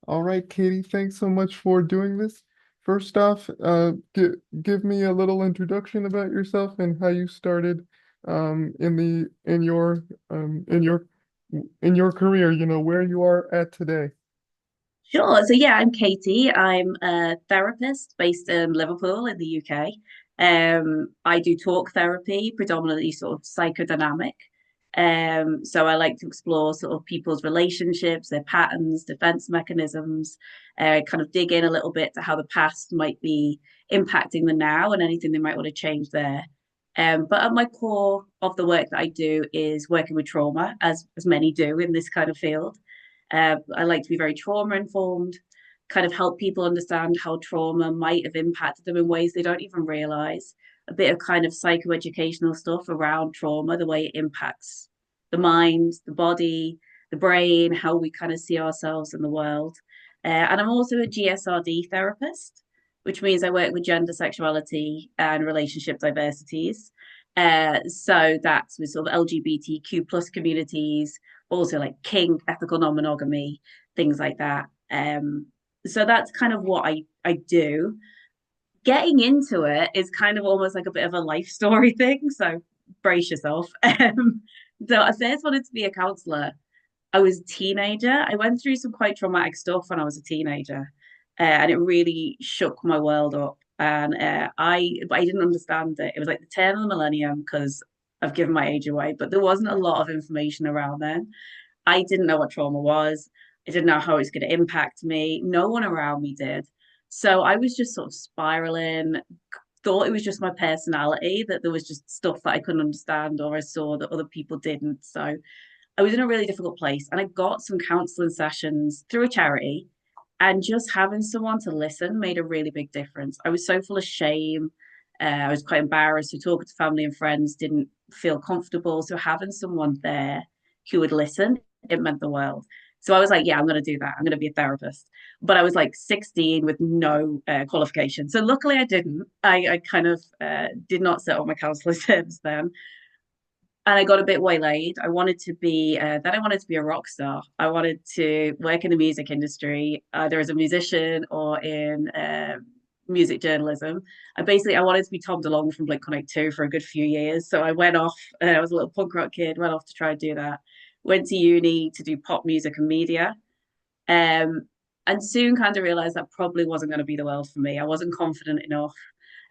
All right, Katie, thanks so much for doing this. First off, give me a little introduction about yourself and how you started in the in your career, where you are at today. Sure. So yeah, I'm Katie. I'm a therapist based in Liverpool in the UK. I do talk therapy, predominantly sort of psychodynamic. So I like to explore sort of people's relationships, their patterns, defense mechanisms, kind of dig in a little bit to how the past might be impacting the now and anything they might want to change there. But at my core of the work that I do is working with trauma, as many do in this kind of field. I like to be very trauma informed, kind of help people understand how trauma might have impacted them in ways they don't even realize. A bit of kind of psychoeducational stuff around trauma, the way it impacts the mind, the body, the brain, how we kind of see ourselves in the world. And I'm also a GSRD therapist, which means I work with gender, sexuality, and relationship diversities. So that's with sort of LGBTQ plus communities, also like kink, ethical non-monogamy, things like that. So that's kind of what I do. Getting into it is kind of almost like a bit of a life story thing. So brace yourself. So I first wanted to be a counselor. I was a teenager. I went through some quite traumatic stuff when I was a teenager, and it really shook my world up. And but I didn't understand it. It was like the turn of the millennium because I've given my age away, but there wasn't a lot of information around then. I didn't know what trauma was. I didn't know how it was going to impact me. No one around me did. So I was just sort of spiraling, thought it was just my personality, that there was just stuff that I couldn't understand or I saw that other people didn't. So I was in a really difficult place and I got some counseling sessions through a charity. And just having someone to listen made a really big difference. I was so full of shame. I was quite embarrassed to talk to family and friends, didn't feel comfortable. So having someone there who would listen, it meant the world. So I was like, yeah, I'm going to do that. I'm going to be a therapist. But I was like 16 with no qualification. So luckily I didn't. I kind of did not set up my counselling service then, and I got a bit waylaid. I wanted to be a rock star. I wanted to work in the music industry, either as a musician or in music journalism. I wanted to be Tom DeLonge from Blink-182 for a good few years. So I went off. I was a little punk rock kid. Went off to try and do that. Went to uni to do pop music and media. Um, and soon kind of realized that probably wasn't going to be the world for me. I wasn't confident enough.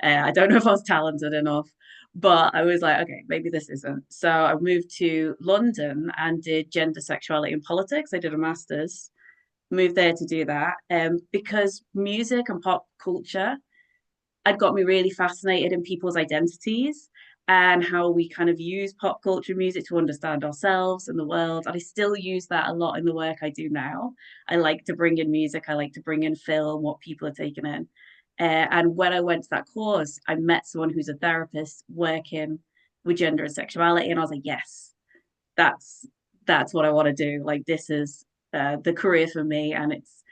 I don't know if I was talented enough, but I was like, okay, maybe this isn't. So I moved to London and did gender, sexuality, and politics. I did a master's, moved there to do that because music and pop culture had got me really fascinated in people's identities and how we kind of use pop culture music to understand ourselves and the world. And I still use that a lot in the work I do now. I like to bring in music, I like to bring in film, what people are taking in. And when I went to that course, I met someone who's a therapist working with gender and sexuality, and I was like, yes, that's that's what I want to do. Like this is the career for me, and it's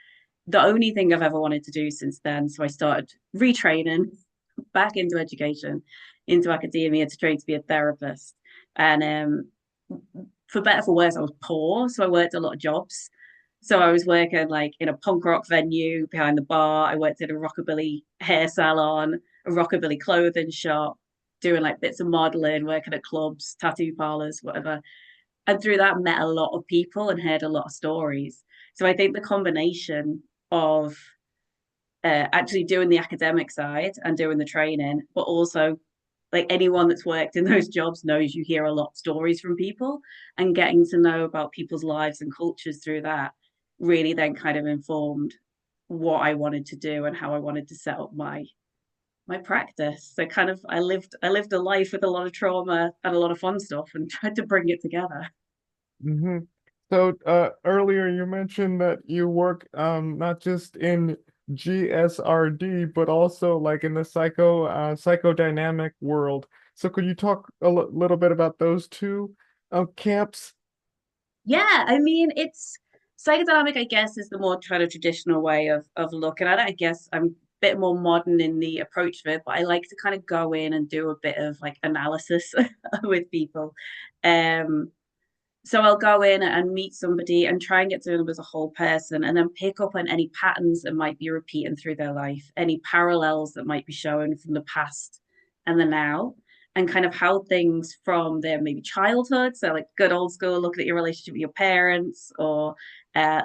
the only thing I've ever wanted to do since then. So I started retraining back into education, into academia to train to be a therapist. And for better for worse, I was poor, so I worked a lot of jobs. So I was working like in a punk rock venue behind the bar. I worked in a rockabilly hair salon, a rockabilly clothing shop, doing like bits of modeling, working at clubs, tattoo parlors, whatever. And through that, met a lot of people and heard a lot of stories. So I think the combination of actually doing the academic side and doing the training, but also like anyone that's worked in those jobs knows you hear a lot of stories from people, and getting to know about people's lives and cultures through that really then kind of informed what I wanted to do and how I wanted to set up my practice. So kind of I lived a life with a lot of trauma and a lot of fun stuff and tried to bring it together. hmm So, earlier you mentioned that you work not just in GSRD, but also like in the psychodynamic world. So could you talk a little bit about those two camps? Yeah, I mean, it's psychodynamic, I guess, is the more kind of traditional way of looking at it. I guess I'm a bit more modern in the approach of it, but I like to kind of go in and do a bit of like analysis with people. Um, So I'll go in and meet somebody and try and get to know them as a whole person and then pick up on any patterns that might be repeating through their life, any parallels that might be shown from the past and the now, and kind of how things from their maybe childhood, so like good old school, looking at your relationship with your parents, or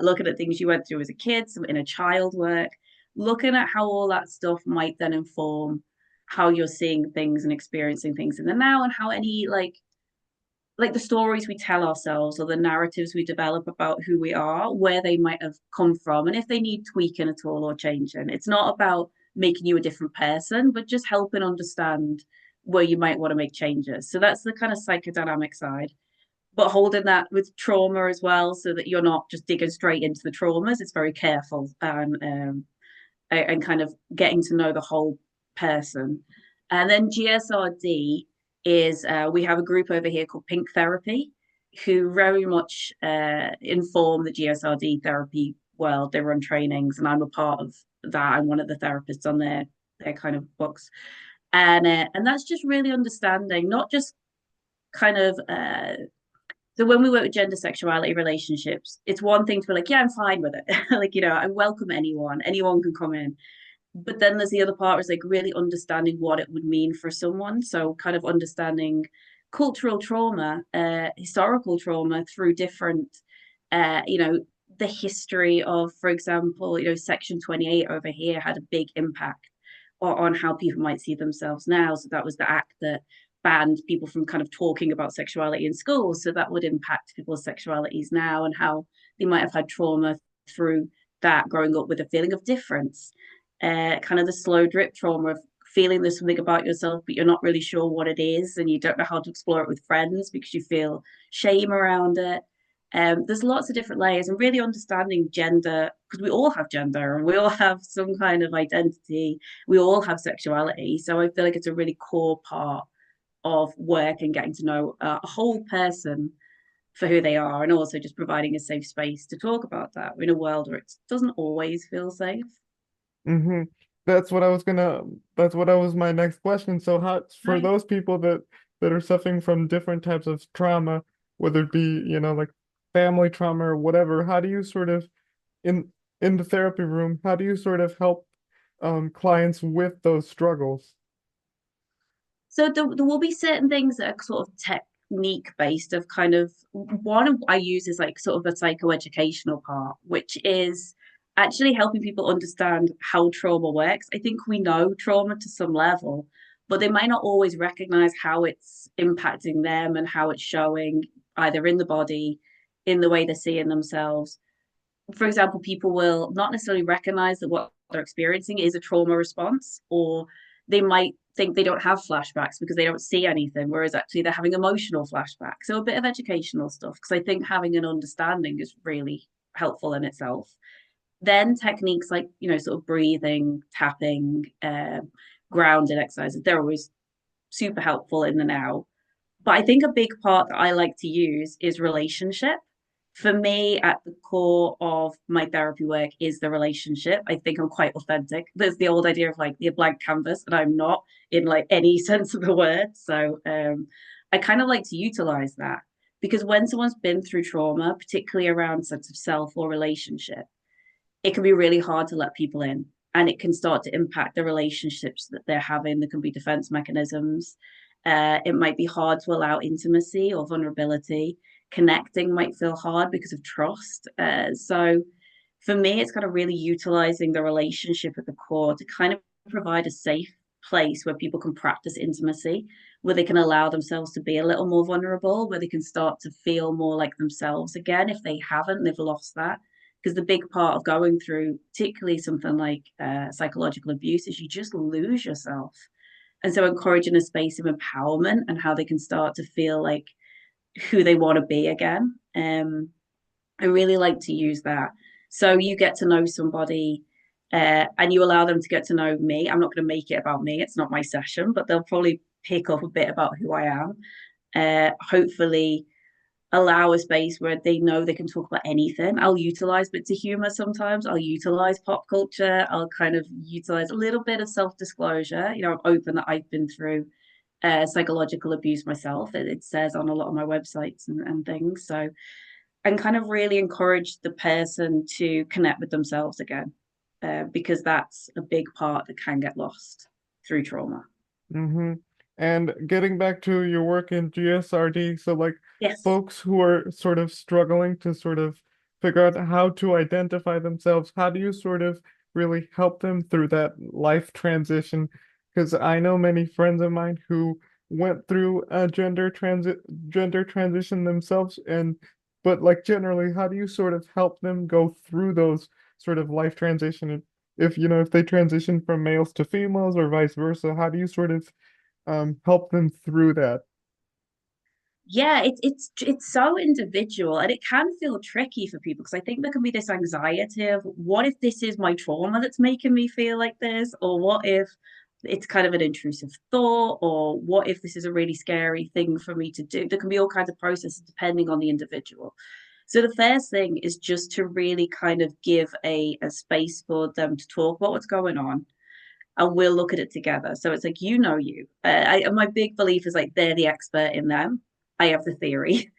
looking at things you went through as a kid, some inner child work, looking at how all that stuff might then inform how you're seeing things and experiencing things in the now, and how any like the stories we tell ourselves or the narratives we develop about who we are, where they might have come from, and if they need tweaking at all or changing. It's not about making you a different person, but just helping understand where you might want to make changes. So that's the kind of psychodynamic side, but holding that with trauma as well, so that you're not just digging straight into the traumas. It's very careful and kind of getting to know the whole person. And then GSRD is we have a group over here called Pink Therapy, who very much inform the GSRD therapy world. They run trainings, and I'm a part of that. I'm one of the therapists on their kind of books, and that's just really understanding, not just kind of so when we work with gender sexuality relationships, it's one thing to be like, yeah, I'm fine with it. Like, I welcome anyone can come in. But then there's the other part is like really understanding what it would mean for someone. So kind of understanding cultural trauma, historical trauma through different, the history of, for example, Section 28 over here had a big impact on how people might see themselves now. So that was the act that banned people from kind of talking about sexuality in schools. So that would impact people's sexualities now and how they might have had trauma through that growing up with a feeling of difference. Kind of the slow drip trauma of feeling there's something about yourself, but you're not really sure what it is, and you don't know how to explore it with friends because you feel shame around it. There's lots of different layers, and really understanding gender, because we all have gender and we all have some kind of identity, we all have sexuality. So I feel like it's a really core part of work and getting to know a whole person for who they are, and also just providing a safe space to talk about that. We're in a world where it doesn't always feel safe. Mm-hmm. That's what I was gonna, that's what I was my next question. So how, for Right. those people that are suffering from different types of trauma, whether it be, like family trauma or whatever, how do you sort of in in the therapy room, how do you sort of help clients with those struggles? So there will be certain things that are sort of technique based of kind of one I use is like sort of a psychoeducational part, which is actually helping people understand how trauma works. I think we know trauma to some level, but they might not always recognize how it's impacting them and how it's showing either in the body, in the way they're seeing themselves. For example, people will not necessarily recognize that what they're experiencing is a trauma response, or they might think they don't have flashbacks because they don't see anything, whereas actually they're having emotional flashbacks. So a bit of educational stuff, because I think having an understanding is really helpful in itself. Then techniques like, sort of breathing, tapping, grounding exercises, they're always super helpful in the now. But I think a big part that I like to use is relationship. For me, at the core of my therapy work is the relationship. I think I'm quite authentic. There's the old idea of like the blank canvas, and I'm not in like any sense of the word. So I kind of like to utilize that because when someone's been through trauma, particularly around sense of self or relationship, it can be really hard to let people in, and it can start to impact the relationships that they're having. There can be defense mechanisms. It might be hard to allow intimacy or vulnerability. Connecting might feel hard because of trust. So for me, it's kind of really utilizing the relationship at the core to kind of provide a safe place where people can practice intimacy, where they can allow themselves to be a little more vulnerable, where they can start to feel more like themselves again if they haven't, they've lost that. Because the big part of going through, particularly something like psychological abuse, is you just lose yourself. And so encouraging a space of empowerment and how they can start to feel like who they want to be again. I really like to use that. So you get to know somebody and you allow them to get to know me. I'm not going to make it about me. It's not my session, but they'll probably pick up a bit about who I am. Hopefully allow a space where they know they can talk about anything. I'll utilize bits of humor sometimes. I'll utilize pop culture. I'll kind of utilize a little bit of self disclosure. I'm open that I've been through psychological abuse myself. It says on a lot of my websites and things. So, and kind of really encourage the person to connect with themselves again, because that's a big part that can get lost through trauma. Mm-hmm. And getting back to your work in GSRD, so like Yes. folks who are sort of struggling to sort of figure out how to identify themselves, how do you sort of really help them through that life transition? Because I know many friends of mine who went through a gender transition themselves, and but like generally, how do you sort of help them go through those sort of life transition? If you know if they transition from males to females or vice versa, how do you sort of help them through that? Yeah, it's so individual and it can feel tricky for people because I think there can be this anxiety of what if this is my trauma that's making me feel like this, or what if it's kind of an intrusive thought, or what if this is a really scary thing for me to do. There can be all kinds of processes depending on the individual. So the first thing is just to really kind of give a space for them to talk about what's going on, and we'll look at it together. So it's like, you know, my big belief is like they're the expert in them. I have the theory,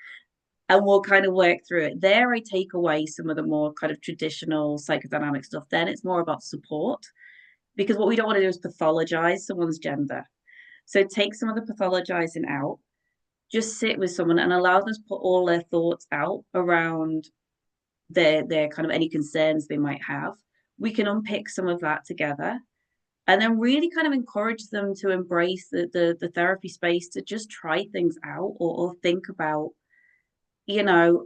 and we'll kind of work through it. There, I take away some of the more kind of traditional psychodynamic stuff. Then it's more about support, because what we don't want to do is pathologize someone's gender. So take some of the pathologizing out, just sit with someone and allow them to put all their thoughts out around their kind of any concerns they might have. We can unpick some of that together, and then really kind of encourage them to embrace the therapy space, to just try things out, or think about, you know,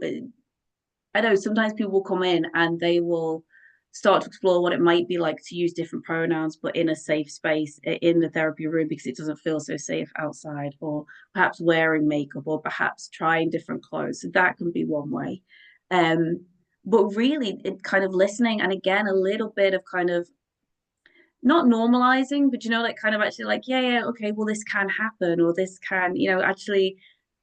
I know sometimes people will come in and they will start to explore what it might be like to use different pronouns, but in a safe space in the therapy room because it doesn't feel so safe outside, or perhaps wearing makeup, or perhaps trying different clothes. So that can be one way. Um, but really, it kind of listening, and again, a little bit of kind of not normalizing, but like kind of actually like, yeah, yeah, okay, well, this can happen, or this can, actually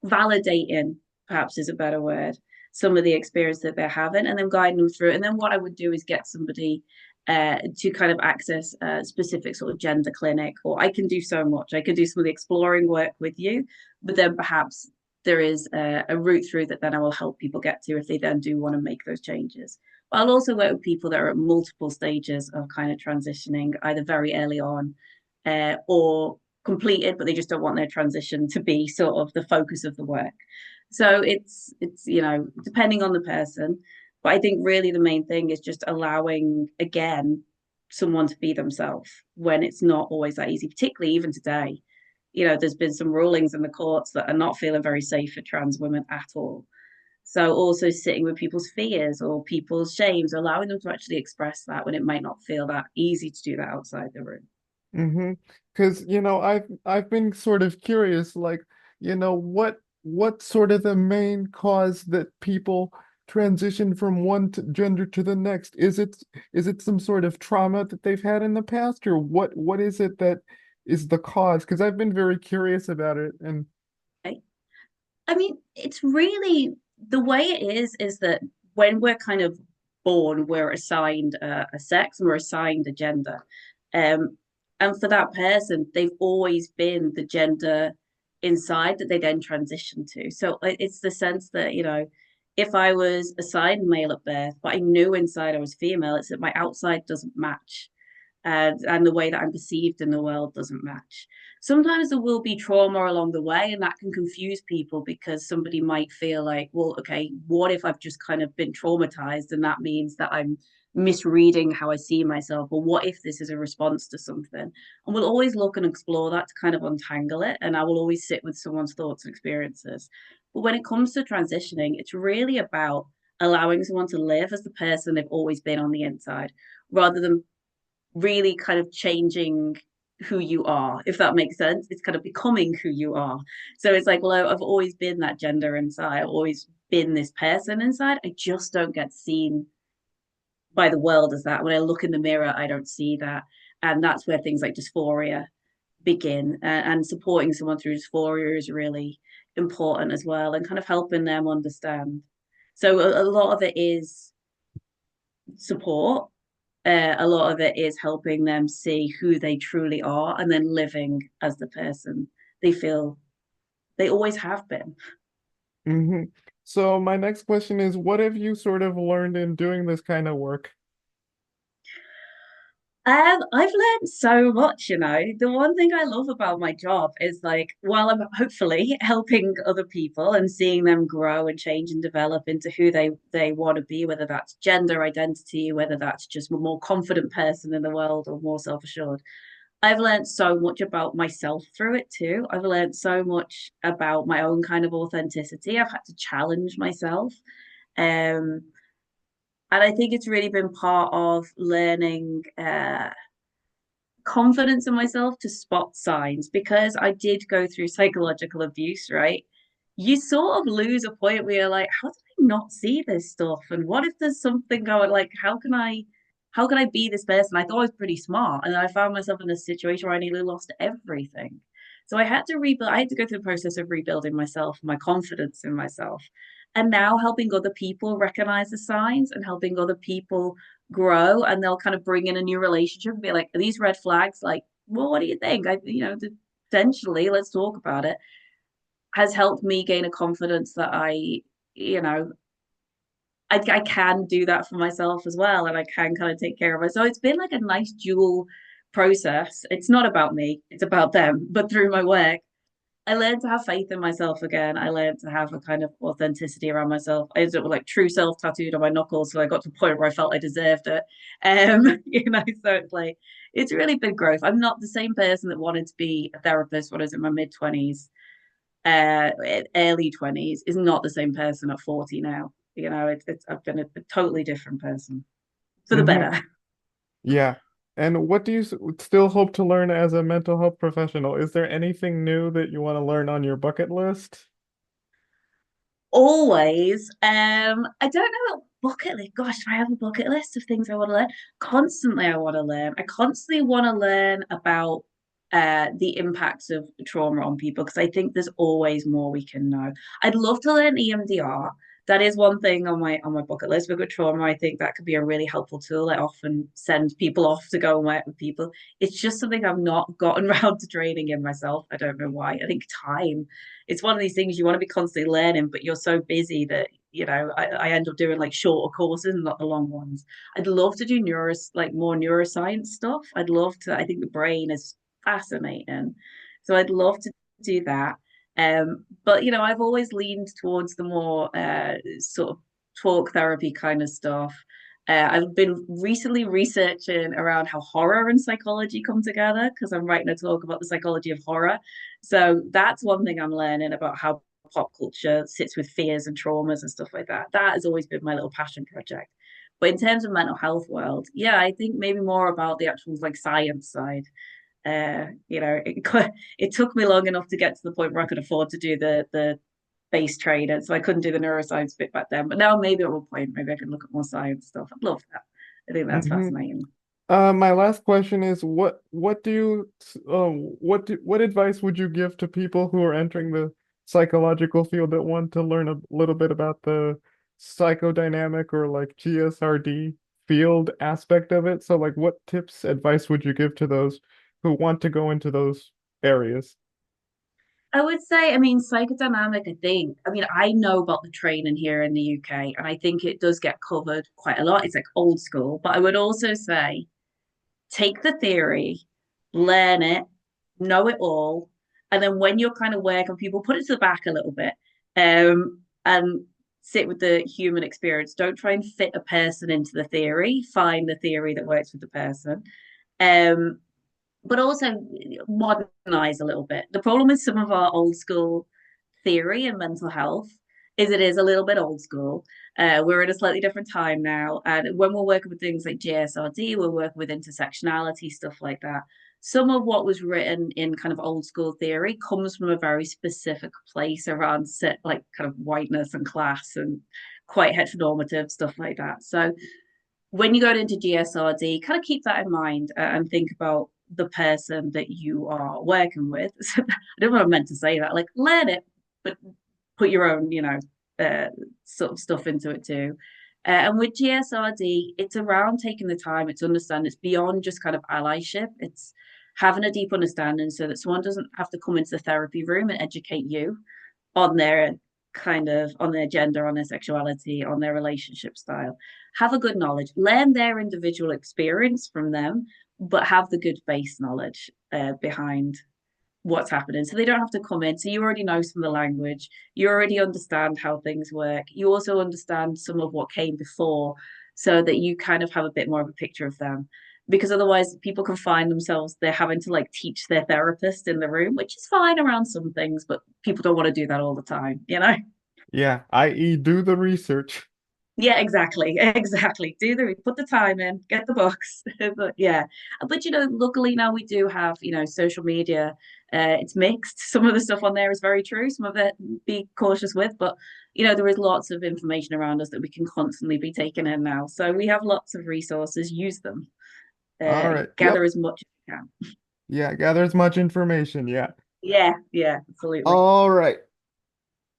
validating, perhaps is a better word, some of the experience that they're having, and then guiding them through. And then what I would do is get somebody to kind of access a specific sort of gender clinic, or I can do so much. I can do some of the exploring work with you, but then perhaps there is a route through that then I will help people get to if they then do want to make those changes. I'll also work with people that are at multiple stages of kind of transitioning, either very early on or completed, but they just don't want their transition to be sort of the focus of the work. So it's depending on the person, but I think really the main thing is just allowing again someone to be themselves when it's not always that easy, particularly even today. There's been some rulings in the courts that are not feeling very safe for trans women at all. So also sitting with people's fears or people's shames, allowing them to actually express that when it might not feel that easy to do that outside the room. Mm-hmm. Because I've been sort of curious, like, what sort of the main cause that people transition from one gender to the next? Is it some sort of trauma that they've had in the past, or what is it that is the cause? Because I've been very curious about it, and Okay? I mean, it's really the way it is that when we're kind of born, we're assigned a sex and we're assigned a gender. Um, and for that person, they've always been the gender inside that they then transition to. So it's the sense that, if I was assigned male at birth, but I knew inside I was female, it's that my outside doesn't match, and the way that I'm perceived in the world doesn't match. Sometimes there will be trauma along the way, and that can confuse people because somebody might feel like, well, okay, what if I've just kind of been traumatized and that means that I'm misreading how I see myself? Or what if this is a response to something? And we'll always look and explore that to kind of untangle it. And I will always sit with someone's thoughts and experiences. But when it comes to transitioning, it's really about allowing someone to live as the person they've always been on the inside, rather than really kind of changing who you are, if that makes sense. It's kind of becoming who you are. So it's like, well, I've always been that gender inside. I've always been this person inside. I just don't get seen by the world as that. When I look in the mirror, I don't see that. And that's where things like dysphoria begin. And supporting someone through dysphoria is really important as well, and kind of helping them understand. So a lot of it is support, a lot of it is helping them see who they truly are and then living as the person they feel they always have been. Hmm. So my next question is, what have you sort of learned in doing this kind of work? I've learned so much, you know. The one thing I love about my job is like, while I'm hopefully helping other people and seeing them grow and change and develop into who they want to be, whether that's gender identity, whether that's just a more confident person in the world or more self-assured. I've learned so much about myself through it too. I've learned so much about my own kind of authenticity. I've had to challenge myself. Um, and I think it's really been part of learning confidence in myself to spot signs because I did go through psychological abuse, right? You sort of lose a point where you're like, how did I not see this stuff? And what if there's something going like how can I be this person? I thought I was pretty smart. And I found myself in a situation where I nearly lost everything. So I had to rebuild, I had to go through the process of rebuilding myself, my confidence in myself. And now helping other people recognize the signs and helping other people grow and they'll kind of bring in a new relationship and be like, are these red flags? Like, well, what do you think? Potentially, let's talk about it. Has helped me gain a confidence that you know, I can do that for myself as well. And I can kind of take care of it. So it's been like a nice dual process. It's not about me, it's about them. But through my work, I learned to have faith in myself again. I learned to have a kind of authenticity around myself. I ended up with like true self tattooed on my knuckles, so I got to a point where I felt I deserved it. So it's like it's really big growth. I'm not the same person that wanted to be a therapist when I was in my mid 20s, uh, early 20s. Is not the same person at 40 now. It's I've been a totally different person for the Hmm. better. Yeah. And what do you still hope to learn as a mental health professional? Is there anything new that you want to learn on your bucket list? Always. I don't know about bucket list. Gosh, do I have a bucket list of things I want to learn? Constantly, I want to learn. I constantly want to learn about the impacts of trauma on people because I think there's always more we can know. I'd love to learn EMDR. That is one thing on my bucket list. With trauma, I think that could be a really helpful tool. I often send people off to go and work with people. It's just something I've not gotten around to training in myself. I don't know why. I think time it's one of these things you want to be constantly learning, but you're so busy that I end up doing like shorter courses and not the long ones. I'd love to do like more neuroscience stuff. I'd love to. I think the brain is fascinating, so I'd love to do that. But I've always leaned towards the more sort of talk therapy kind of stuff. I've been recently researching around how horror and psychology come together because I'm writing a talk about the psychology of horror. So that's one thing I'm learning about how pop culture sits with fears and traumas and stuff like that. That has always been my little passion project. But in terms of mental health world, yeah, I think maybe more about the actual like science side. It took me long enough to get to the point where I could afford to do the base training, so I couldn't do the neuroscience bit back then. But now maybe at one point, maybe I can look at more science stuff. I'd love that. I think that's Hmm. fascinating. My last question is what do you what advice would you give to people who are entering the psychological field that want to learn a little bit about the psychodynamic or like GSRD field aspect of it? So like what tips, advice would you give to those who want to go into those areas? I would say, I mean, psychodynamic, I know about the training here in the UK, and I think it does get covered quite a lot. It's like old school, but I would also say take the theory, learn it, know it all, and then when you're kind of working people, put it to the back a little bit, and sit with the human experience. Don't try and fit a person into the theory. Find the theory that works with the person. Um, but also modernize a little bit. The problem with some of our old school theory and mental health is it is a little bit old school. We're in a slightly different time now. And when we're working with things like GSRD, we're working with intersectionality, stuff like that. Some of what was written in kind of old school theory comes from a very specific place around like kind of whiteness and class and quite heteronormative stuff like that. So when you go into GSRD, kind of keep that in mind and think about the person that you are working with. So, I don't know what I meant to say that. Like, learn it, but put your own, uh, sort of stuff into it too. And with GSRD, it's around taking the time. It's understand it's beyond just kind of allyship. It's having a deep understanding so that someone doesn't have to come into the therapy room and educate you on their on their gender, on their sexuality, on their relationship style. Have a good knowledge, learn their individual experience from them, but have the good base knowledge behind what's happening. So they don't have to come in. So you already know some of the language, you already understand how things work. You also understand some of what came before so that you kind of have a bit more of a picture of them. Because otherwise, people can find themselves they're having to like teach their therapist in the room, which is fine around some things, but people don't want to do that all the time, you know? Yeah, i.e. do the research. Yeah, exactly. Exactly. Do the put the time in, get the books. But yeah. But luckily now we do have, social media. It's mixed. Some of the stuff on there is very true. Some of it be cautious with, but there is lots of information around us that we can constantly be taking in now. So we have lots of resources. Use them. All right. Gather Yep. as much as you can. Yeah, gather as much information. Yeah. Yeah, yeah, absolutely. All right.